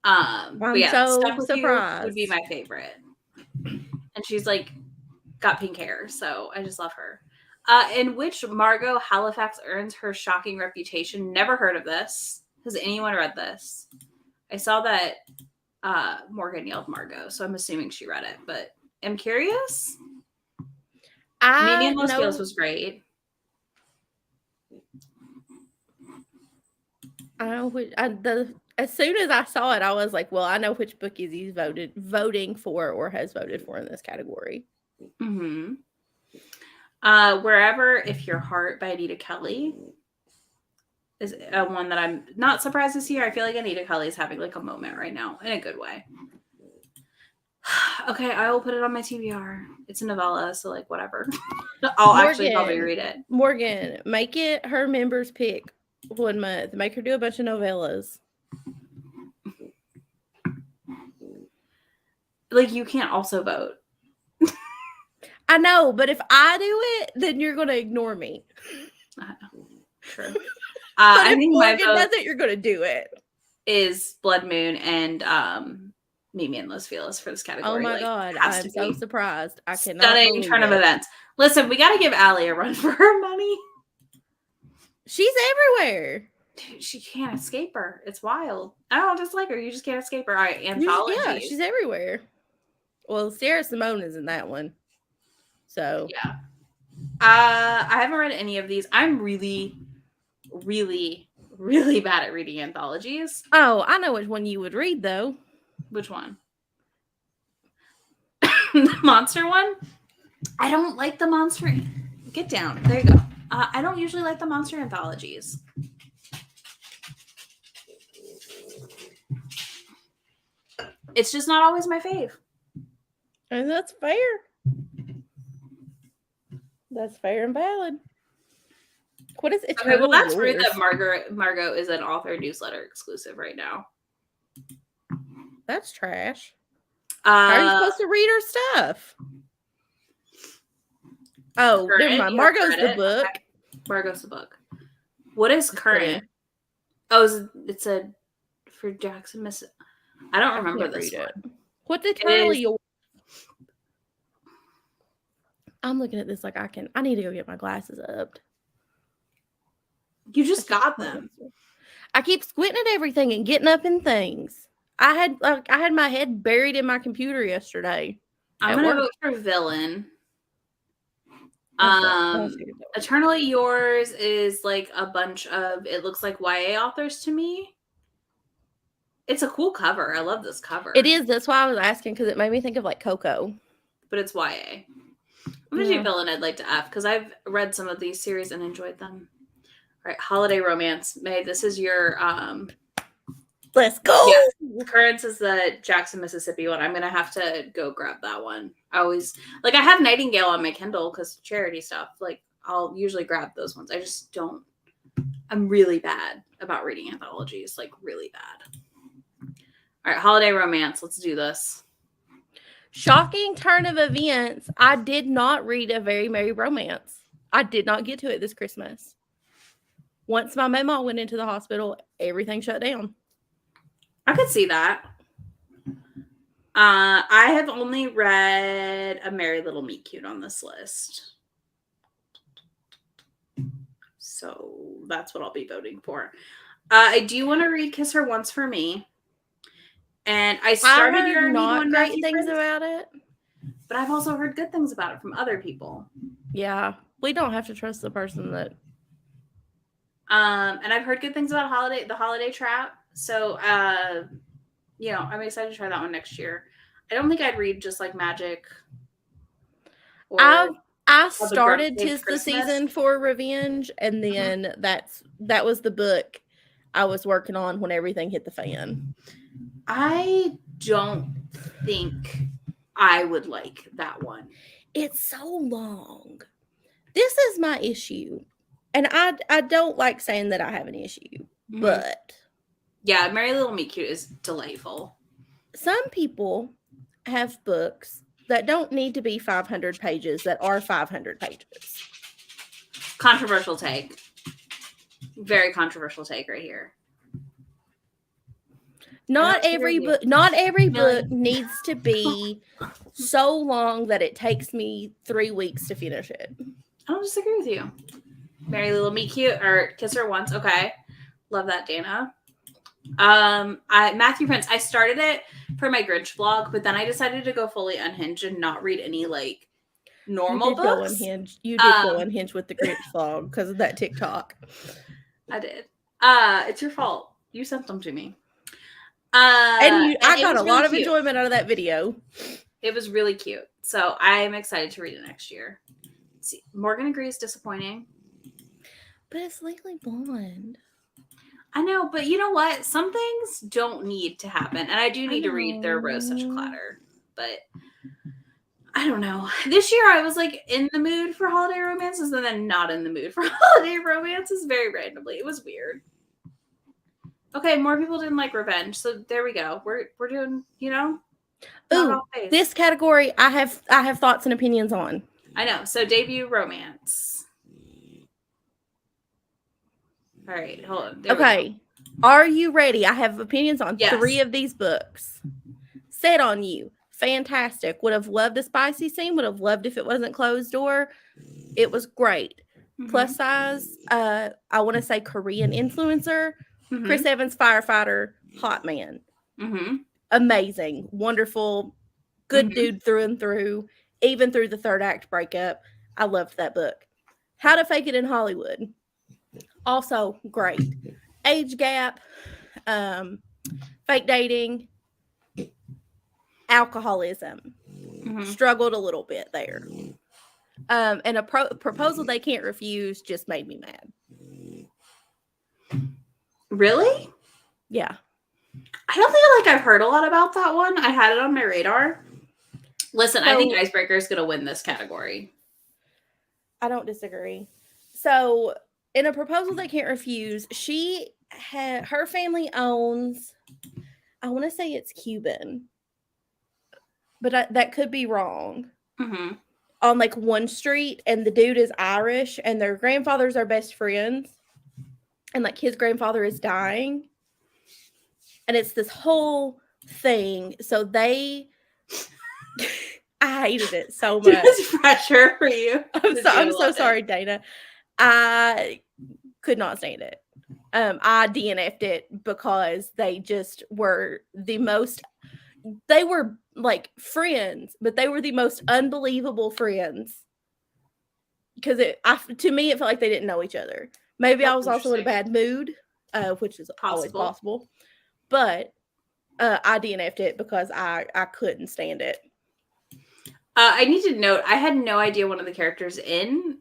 But yeah, so Stuck With surprised. You would be my favorite. And she's like got pink hair, so I just love her. In which Margot Halifax earns her shocking reputation. Never heard of this. Has anyone read this? I saw that Morgan yelled Margot, so I'm assuming she read it, but I'm curious. Meet Me in Los Feliz was great. I know as soon as I saw it, I was like, well, I know which book he's voting for or has voted for in this category. Mm-hmm. Wherever If Your Heart by Anita Kelly is one that I'm not surprised to see. I feel like Anita Kelly is having like a moment right now in a good way. Okay, I will put it on my TBR. It's a novella, so like whatever. I'll actually probably read it. Morgan, make it her members pick 1 month. Make her do a bunch of novellas. Like you can't also vote. I know, but if I do it, then you're going to ignore me. True. I think Morgan does it, you're going to do it. Is Blood Moon and Meet Me in Los Feliz for this category. Oh my God, I'm so surprised. I cannot stunning turn of events. Listen, we got to give Allie a run for her money. She's everywhere. Dude, she can't escape her. It's wild. I don't dislike her. You just can't escape her. All right, Anthology. Yeah, she's everywhere. Well, Sarah Simone is in that one. So yeah. I haven't read any of these. I'm really, really really bad at reading anthologies. Oh, I know which one you would read, though. Which one? The monster one? I don't like the monster. Get down. There you go. I don't usually like the monster anthologies. It's just not always my fave. And that's fair. That's fair and valid. What is it? Okay, well, that's rude that Margot is an author newsletter exclusive right now. That's trash. How are you supposed to read her stuff? Oh, never mind. Margot's the book. Okay. Margot's the book. What is current? Oh, it's a for Jackson, Miss. I don't remember this one. What's Eternally Yours? I'm looking at this like I need to go get my glasses up. You just got them. I keep squinting at everything and getting up in things. I had my head buried in my computer yesterday. I'm gonna vote for villain. Eternally Yours is like a bunch of, it looks like YA authors to me. It's a cool cover. I love this cover. It is. That's why I was asking, because it made me think of like Coco. But it's YA. I'm gonna do villain. I'd like to F because I've read some of these series and enjoyed them. All right, holiday romance. May, this is your let's go. Yeah, Currents is the Jackson, Mississippi one. I'm gonna have to go grab that one. I always I have Nightingale on my Kindle because charity stuff. Like I'll usually grab those ones. I just don't. I'm really bad about reading anthologies. Like really bad. All right, holiday romance. Let's do this. Shocking turn of events. I did not read A Very Merry Romance. I did not get to it this Christmas. Once my mama went into the hospital, everything shut down. I could see that. I have only read A Merry Little Meet Cute on this list. So that's what I'll be voting for. I do want to read Kiss Her Once for Me. And I started your not great things about it. But I've also heard good things about it from other people. Yeah. We don't have to trust the person that and I've heard good things about the Holiday Trap. So I'm excited to try that one next year. I don't think I'd read just like Magic. I started 'Tis the Season for Revenge, and then that was the book I was working on when everything hit the fan. I don't think I would like that one. It's so long. This is my issue. And I don't like saying that I have an issue, but yeah, Merry Little Meet Cute is delightful. Some people have books that don't need to be 500 pages that are 500 pages. Controversial take. Very controversial take right here. Not every book needs to be so long that it takes me 3 weeks to finish it. I don't disagree with you. Merry Little Meet Cute or Kiss Her Once. Okay. Love that, Dana. Matthew Prince, I started it for my Grinch vlog, but then I decided to go fully unhinged and not read any like normal books. You did go unhinged with the Grinch vlog because of that TikTok. I did. It's your fault. You sent them to me. I got a lot of enjoyment out of that video. It was really cute. So I'm excited to read it next year. Let's see, Morgan agrees disappointing. But it's Legally Blonde. I know, but you know what? Some things don't need to happen. And I do need to read There Rose Such a Clatter. But I don't know. This year I was like in the mood for holiday romances and then not in the mood for holiday romances very randomly. It was weird. Okay, more people didn't like revenge. So there we go. We're doing, Ooh, this category I have thoughts and opinions on. I know. So debut romance. All right, hold on. Okay. Are you ready? I have opinions on 3 of these books. Set on You. Fantastic. Would have loved a spicy scene. Would have loved if it wasn't closed door. It was great. Plus size. I want to say Korean influencer. Chris Evans, firefighter, hot man. Amazing. Wonderful. Good dude through and through. Even through the 3rd act breakup. I loved that book. How to Fake It in Hollywood. Also great. age gap, fake dating, alcoholism. Struggled a little bit there. And a proposal they can't refuse just made me mad. Really? Yeah. I don't think I've heard a lot about that one. I had it on my radar. Listen, I think Icebreaker is going to win this category. I don't disagree. So, in a proposal they can't refuse, her family owns, I want to say it's Cuban, but that could be wrong. On like one street, and the dude is Irish, and their grandfathers are best friends, and like his grandfather is dying, and it's this whole thing. So I hated it so much. It was pressure for you. I'm so sorry, Dana. I could not stand it. I DNF'd it because they just were they were like friends, but they were the most unbelievable friends. Because to me, it felt like they didn't know each other. Maybe I was also in a bad mood, which is always possible. But I DNF'd it because I couldn't stand it. I need to note, I had no idea one of the characters in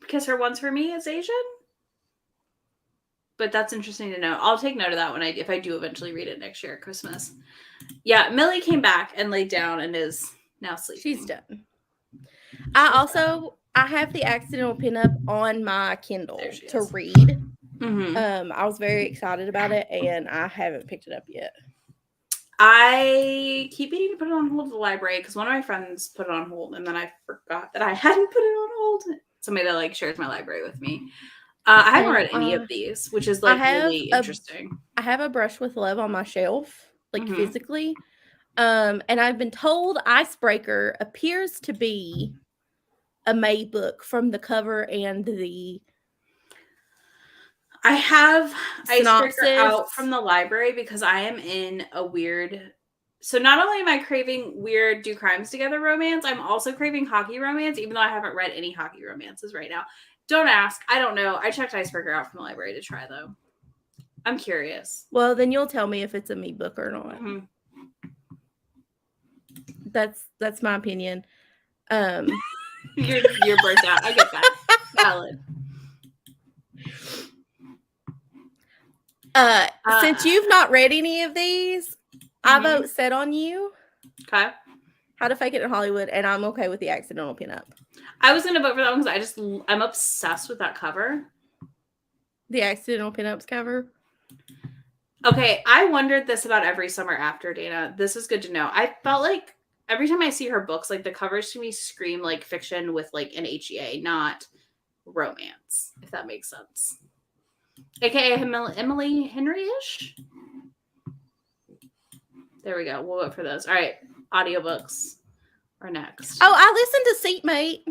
Kiss Her Once for Me is Asian. But that's interesting to know. I'll take note of that if I do eventually read it next year at Christmas. Yeah, Millie came back and laid down and is now sleeping. She's done. I have the accidental pinup on my Kindle to read. I was very excited about it, and I haven't picked it up yet. I keep meaning to put it on hold at the library because one of my friends put it on hold, and then I forgot that I hadn't put it on hold. Somebody that like shares my library with me. I haven't read any of these, which is like really interesting. I have a Brush with Love on my shelf, like physically. And I've been told Icebreaker appears to be a May book from the cover and the I have Icebreaker out from the library because I am in a weird. So not only am I craving weird do crimes together romance, I'm also craving hockey romance, even though I haven't read any hockey romances right now. Don't ask. I don't know. I checked Icebreaker out from the library to try, though. I'm curious. Well, then you'll tell me if it's a me book or not. That's my opinion. You're burnt out. I get that. Valid. Since you've not read any of these, I vote Set on You. Okay. How to Fake It in Hollywood, and I'm okay with the accidental pinup. I was going to vote for that one because I'm obsessed with that cover. The accidental pinups cover? Okay, I wondered this about every summer after, Dana. This is good to know. I felt like every time I see her books, like the covers to me scream like fiction with like an HEA, not romance, if that makes sense. AKA Emily Henry-ish? There we go. We'll vote for those. All right, audiobooks are next. Oh, I listened to Seatmate.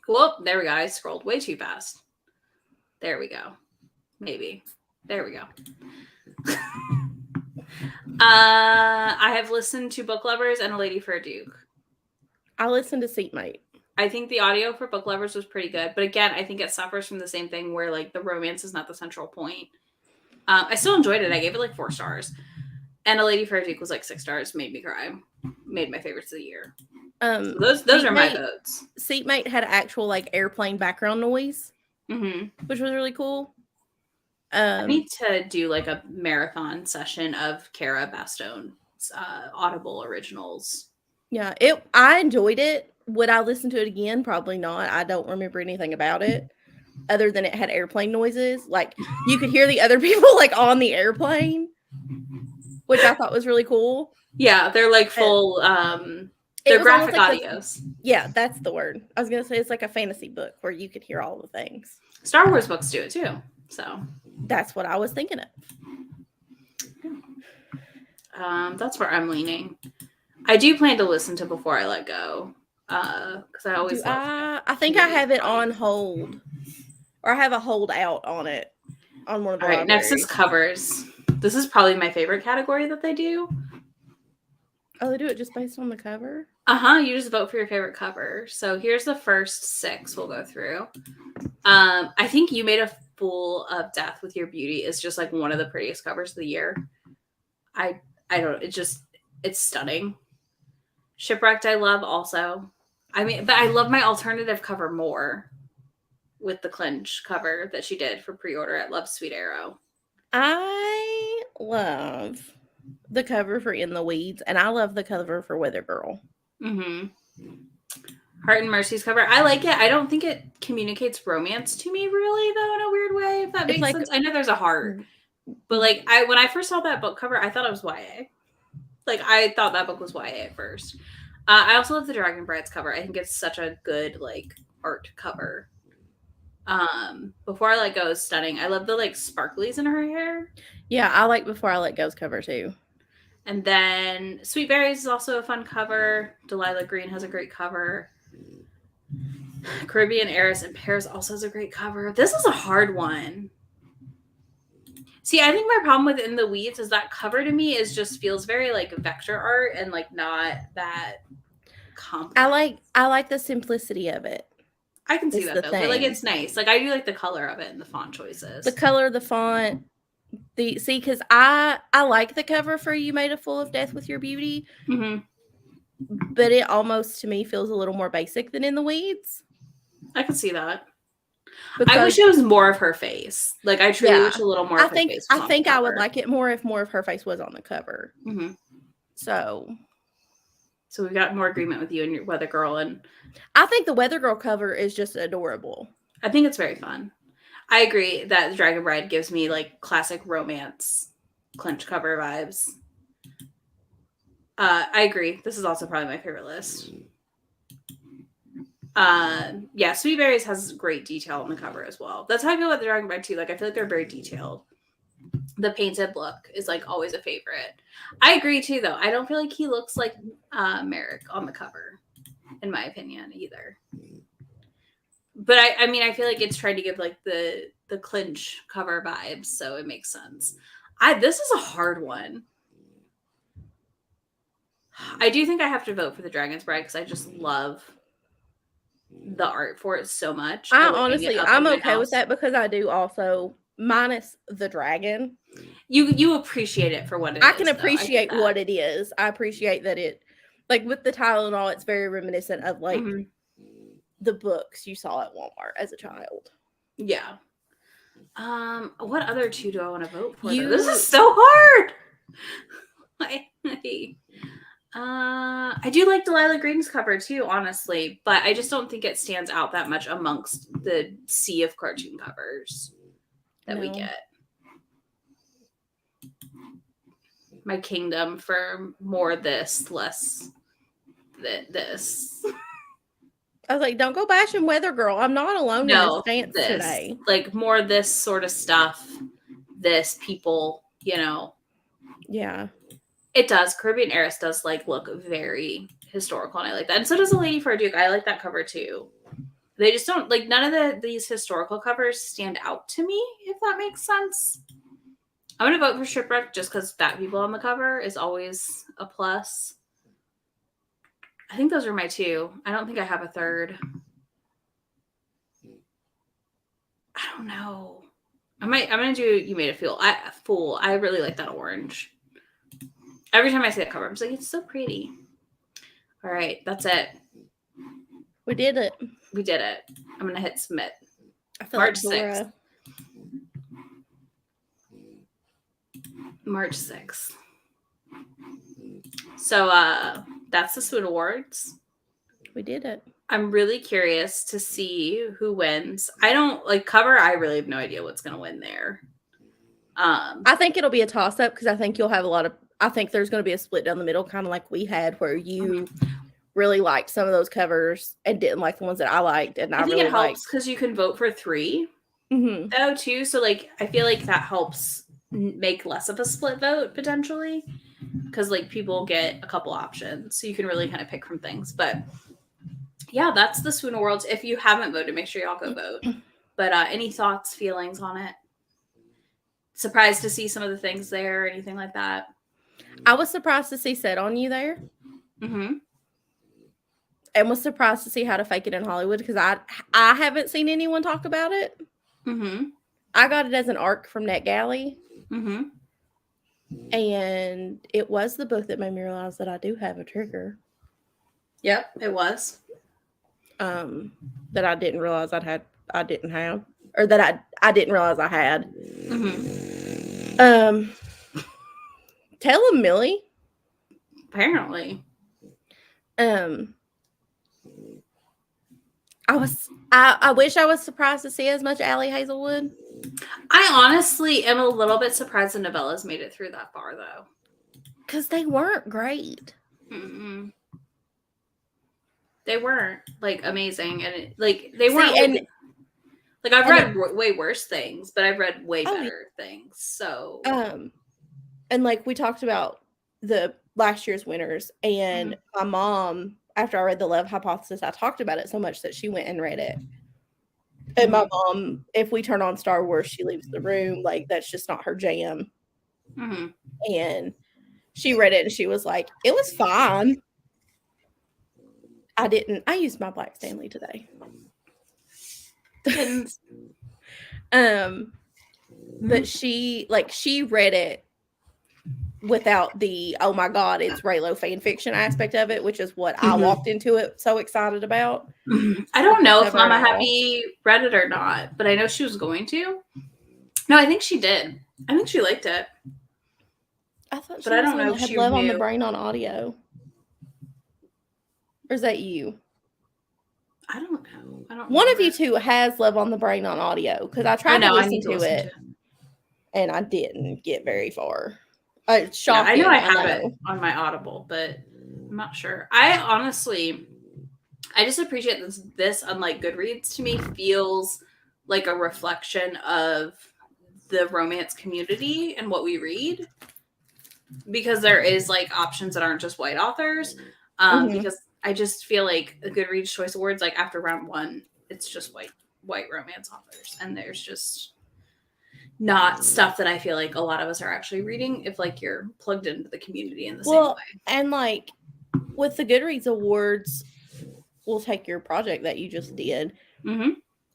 Whoop, there we go. I scrolled way too fast. There we go. Maybe. There we go. I have listened to Book Lovers and A Lady for a Duke. I listened to Seatmate. I think the audio for Book Lovers was pretty good. But again, I think it suffers from the same thing where like the romance is not the central point. I still enjoyed it. I gave it like 4 stars. And A Lady for a Duke was like 6 stars. Made me cry. Made my favorites of the year. So those are my votes. Seatmate had actual like airplane background noise, which was really cool. I need to do like a marathon session of Cara Bastone's Audible originals. Yeah, I enjoyed it. Would I listen to it again? Probably not. I don't remember anything about it other than it had airplane noises. Like you could hear the other people like on the airplane, which I thought was really cool. Yeah, they're like full they're graphic like audios. Yeah, that's the word. I was gonna say it's like a fantasy book where you could hear all the things. Star Wars books do it too. So that's what I was thinking of. That's where I'm leaning. I do plan to listen to Before I Let Go. Because I always I think I have it on hold. Or I have a hold out on it. On one of the All right, next is covers. This is probably my favorite category that they do. Oh, they do it just based on the cover? You just vote for your favorite cover. So here's the first 6 we'll go through. I think you made a Full of Death with Your Beauty is just like one of the prettiest covers of the year. I don't, it's stunning. Shipwrecked I love also. I mean, but I love my alternative cover more with the clinch cover that she did for pre-order at Love Sweet Arrow. I love the cover for In the Weeds, and I love the cover for Weather Girl. Mm-hmm. Heart and Mercy's cover. I like it. I don't think it communicates romance to me really, though, in a weird way, if that makes sense. I know there's a heart, but like when I first saw that book cover, I thought it was YA. Like I thought that book was YA at first. I also love the Dragon Brides cover. I think it's such a good like art cover. Before I Let Go is stunning. I love the like sparklies in her hair. Yeah, I like Before I Let Go's cover too. And then Sweet Berries is also a fun cover. Delilah Green has a great cover. Caribbean Heiress in Paris also has a great cover. This is a hard one. See, I think my problem with In the Weeds is that cover to me just feels very like vector art and like not that complex. I like the simplicity of it. I can see that though. But like it's nice. Like I do like the color of it and the font choices. The color, the font. Because I like the cover for You Made a Fool of Death with Your Beauty. Mm-hmm. But it almost to me feels a little more basic than In the Weeds. I can see that. Because I wish it was more of her face. Like I truly wish a little more of her face was I think I would like it more if more of her face was on the cover. Mm-hmm. So we got more agreement with you and your Weather Girl, and I think the Weather Girl cover is just adorable. I think it's very fun. I agree that the Dragon Bride gives me like classic romance clinch cover vibes. I agree. This is also probably my favorite list. Yeah, Sweet Berries has great detail on the cover as well. That's how I feel about the Dragon Bride too. Like I feel like they're very detailed. The painted look is like always a favorite. I agree too, though. I don't feel like he looks like Merrick on the cover, in my opinion, either. But I mean, I feel like it's trying to give like the clinch cover vibes, so it makes sense. This is a hard one. I do think I have to vote for the Dragon's Bride because I just love the art for it so much. I'm okay with that because I do also, minus the dragon. You appreciate it for what it is. I can appreciate what it is. I appreciate that it, like with the title and all, it's very reminiscent of like the books you saw at Walmart as a child. Yeah. What other two do I want to vote for? This is so hard. I do like Delilah Green's cover too, honestly, but I just don't think it stands out that much amongst the sea of cartoon covers that we get. My kingdom for more this, less this. I was like, don't go bashing Weather Girl. I'm not alone in this stance today. Like more this sort of stuff, this people, you know. Yeah. It does. Caribbean Heiress does like look very historical, and I like that. And so does The Lady for a Duke. I like that cover too. They just don't like none of these historical covers stand out to me, if that makes sense. I'm gonna vote for Shipwreck just because fat people on the cover is always a plus. I think those are my two. I don't think I have a third. I don't know. I'm gonna do You Made a Fool. I really like that orange. Every time I see that cover, I'm just like, it's so pretty. All right, that's it. We did it. We did it. I'm gonna hit submit. I feel March 6th. March 6th. So that's the Swoon Awards. We did it. I'm really curious to see who wins. I don't like cover. I really have no idea what's going to win there. I think it'll be a toss up because I think you'll have I think there's going to be a split down the middle, kind of like we had, where you really liked some of those covers and didn't like the ones that I liked. And I think really it helps because you can vote for 3 though too. So like I feel like that helps make less of a split vote potentially because like people get a couple options, so you can really kind of pick from things. But yeah, that's the Swoon Awards. If you haven't voted, make sure y'all go vote. But any thoughts, feelings on it? Surprised to see some of the things there or anything like that? I was surprised to see Set on You there. Mm-hmm. And was surprised to see How to Fake It in Hollywood because I haven't seen anyone talk about it. Mm-hmm. I got it as an ARC from NetGalley. Mm-hmm. And it was the book that made me realize that I do have a trigger. Yep, it was. That I didn't realize I didn't have. Or that I didn't realize I had. Mm-hmm. Tell him, Millie. Apparently. I wish I was surprised to see as much Allie Hazelwood. I honestly am a little bit surprised the novellas made it through that far, though. Because they weren't great. Mm-mm. They weren't, like, amazing. And, they weren't... Like, I've read way worse things, but I've read way better things, so... And, like, we talked about the last year's winners, and my mom, after I read The Love Hypothesis, I talked about it so much that she went and read it. And my mom, if we turn on Star Wars, she leaves the room. Like, that's just not her jam. Mm-hmm. And she read it, and she was like, it was fine. I used my Black Stanley today. But she read it without the, oh my God, it's Raylo fan fiction aspect of it, which is what I walked into it so excited about. I don't know if Mama Happy read it or not, but I know she was going to. No, I think she did. I think she liked it. I thought she had Love on the Brain on audio. Or is that you? I don't know. One of you two has Love on the Brain on audio, because I tried to listen to it, and I didn't get very far. Shocking. I know I have it on my Audible, but I'm not sure. I just appreciate this, unlike Goodreads, to me, feels like a reflection of the romance community and what we read. Because there is, like, options that aren't just white authors. Because I just feel like the Goodreads Choice Awards, like, after round 1, it's just white romance authors. And there's just not stuff that I feel like a lot of us are actually reading if, like, you're plugged into the community in the same way. And, like, with the Goodreads Awards, we'll take your project that you just did. Mm-hmm.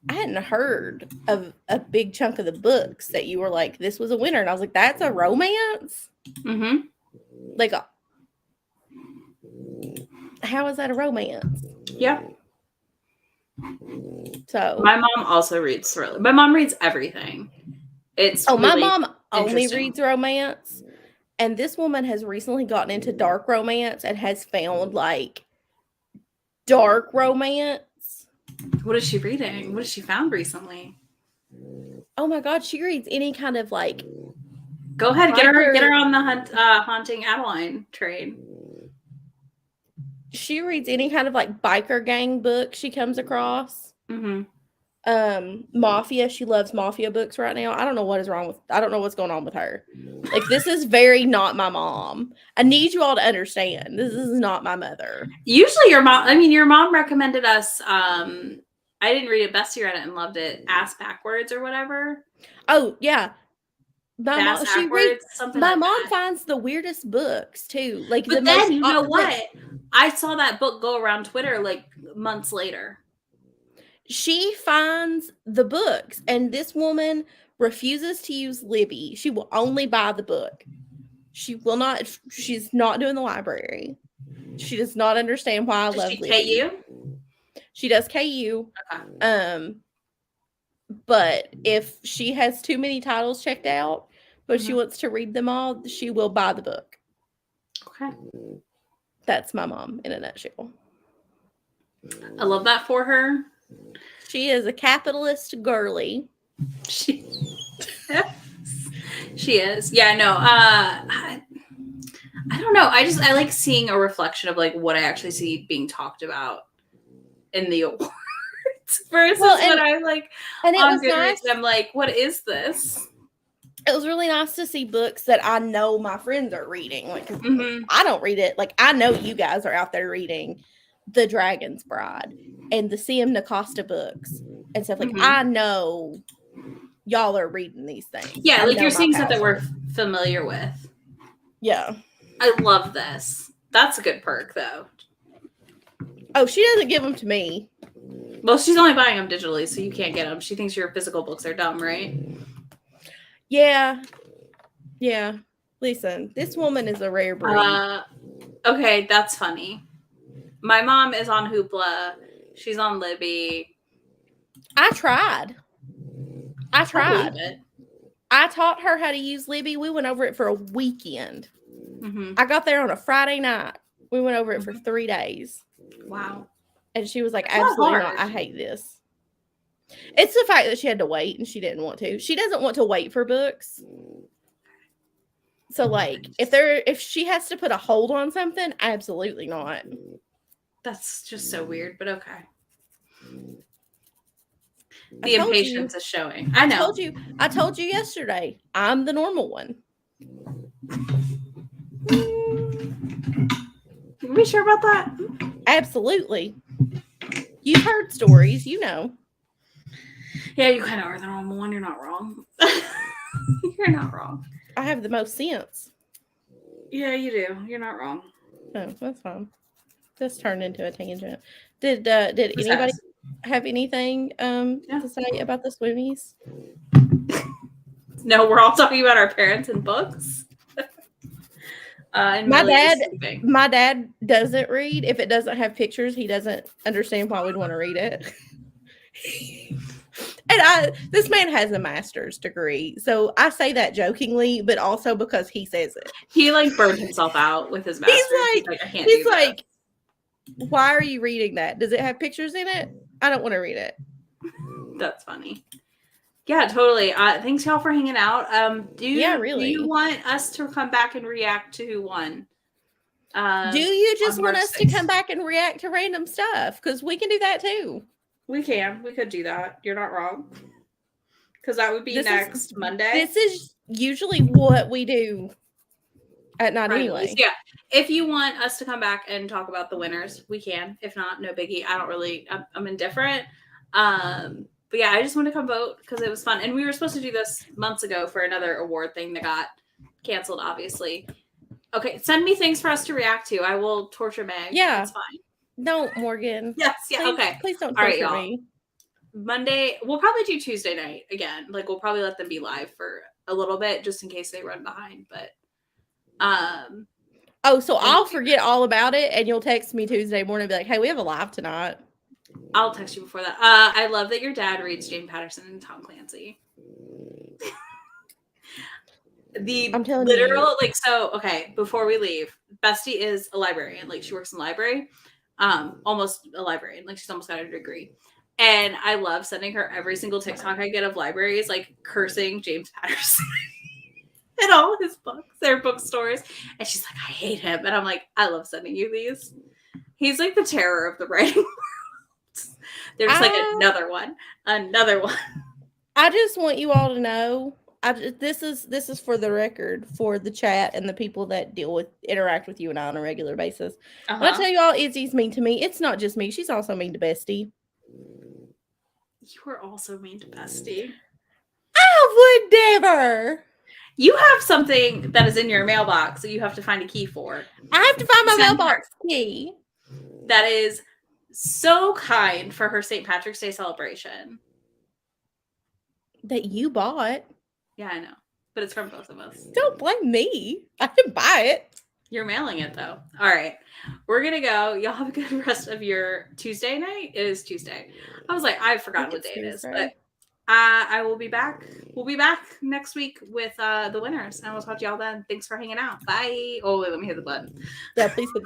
I hadn't heard of a big chunk of the books that you were like, this was a winner. And I was like, that's a romance? Mm-hmm. Like, how is that a romance? Yeah. So my mom also reads thriller. My mom reads everything. My mom only reads romance, and this woman has recently gotten into dark romance and has found, like, dark romance. What is she reading? What has she found recently? Oh my God, she reads any kind of, like, go ahead, get her on the Haunting Adeline train. She reads any kind of, like, biker gang book she comes across. Mm-hmm. Mafia. She loves mafia books right now. I don't know what's going on with her. Like, this is very not my mom. I need you all to understand. This is not my mother. Usually your mom recommended us, I didn't read it, Bestie read it and loved it, Ass Backwards or whatever. Oh, yeah. My mom that. finds the weirdest books too. Like, but then you know what? I saw that book go around Twitter like months later. She finds the books, and this woman refuses to use Libby. She will only buy the book. She's not doing the library. She does not understand why I love Libby. KU? She does KU. Okay. But if she has too many titles checked out, but she wants to read them all, she will buy the book. Okay. That's my mom in a nutshell. I love that for her. She is a capitalist girly. She is. Yeah, no. I don't know. I like seeing a reflection of, like, what I actually see being talked about in the awards versus what I like on Goodreads. I'm like, what is this? It was really nice to see books that I know my friends are reading. Like, I don't read it. Like, I know you guys are out there reading The Dragon's Bride and the C.M. Nacosta books and stuff. Like, I know y'all are reading these things. Yeah, like, you're seeing stuff that we're familiar with. Yeah. I love this. That's a good perk, though. Oh, she doesn't give them to me. Well, she's only buying them digitally, so you can't get them. She thinks your physical books are dumb, right? Yeah. Yeah. Listen, this woman is a rare breed. Okay, that's funny. My mom is on Hoopla. She's on Libby. I tried. I believe it. I taught her how to use Libby. We went over it for a weekend. Mm-hmm. I got there on a Friday night. We went over it for 3 days. Wow. And she was like, That's not absolutely hard. not. I hate this. It's the fact that she had to wait and she didn't want to. She doesn't want to wait for books. So like if she has to put a hold on something, absolutely not. That's just so weird, but okay. The impatience is showing. I know. I told you yesterday. I'm the normal one. Are we sure about that? Absolutely. You've heard stories, you know. Yeah, you kind of are the normal one. You're not wrong. You're not wrong. I have the most sense. Yeah, you do. You're not wrong. Oh, that's fine. This turned into a tangent. Did anybody have anything to say about the Swoonies? No, we're all talking about our parents and books. And my dad doesn't read. If it doesn't have pictures, he doesn't understand why we'd want to read it. And this man has a master's degree, so I say that jokingly, but also because he says it. He like burned himself out with his master's. He's like, I can't do that. Why are you reading that? Does it have pictures in it? I don't want to read it. That's funny. Yeah, totally. Thanks y'all for hanging out. Do you want us to come back and react to who won? Do you just want us to come back and react to random stuff? Because we can do that too. We can. We could do that. You're not wrong. Because that would be next Monday. This is usually what we do at night anyway. Yeah. If you want us to come back and talk about the winners, we can. If not, no biggie. I'm indifferent. But yeah, I just want to come vote because it was fun. And we were supposed to do this months ago for another award thing that got canceled, obviously. Okay, send me things for us to react to. I will torture Meg. Yeah. That's fine. Don't, Morgan. Yes, yeah, please, okay. Please don't torture me. Monday, we'll probably do Tuesday night again. Like, we'll probably let them be live for a little bit just in case they run behind. But, so I'll forget all about it and you'll text me Tuesday morning and be like, hey, we have a live tonight. I'll text you before that. I love that your dad reads Jane Patterson and Tom Clancy. I'm telling you. Okay, before we leave, Bestie is a librarian. Like, she works in the library. Almost a librarian. Like, she's almost got her degree. And I love sending her every single TikTok I get of libraries, like, cursing James Patterson and all his books, their bookstores. And she's like, I hate him. And I'm like, I love sending you these. He's like the terror of the writing world. There's like another one. I just want you all to know, this is for the record, for the chat and the people that interact with you and I on a regular basis. When I tell you all Izzy's mean to me, it's not just me. She's also mean to Bestie. You are also mean to Bestie. I would never. You have something that is in your mailbox that you have to find a key for. I have to find my mailbox key. That is so kind for her St. Patrick's Day celebration. That you bought. Yeah, I know. But it's from both of us. Don't blame me. I didn't buy it. You're mailing it, though. All right. We're going to go. Y'all have a good rest of your Tuesday night. It is Tuesday. I was like, I forgot what day it is. But I will be back. We'll be back next week with the winners. And we'll talk to y'all then. Thanks for hanging out. Bye. Oh, wait, let me hit the button. Yeah, please hit the button.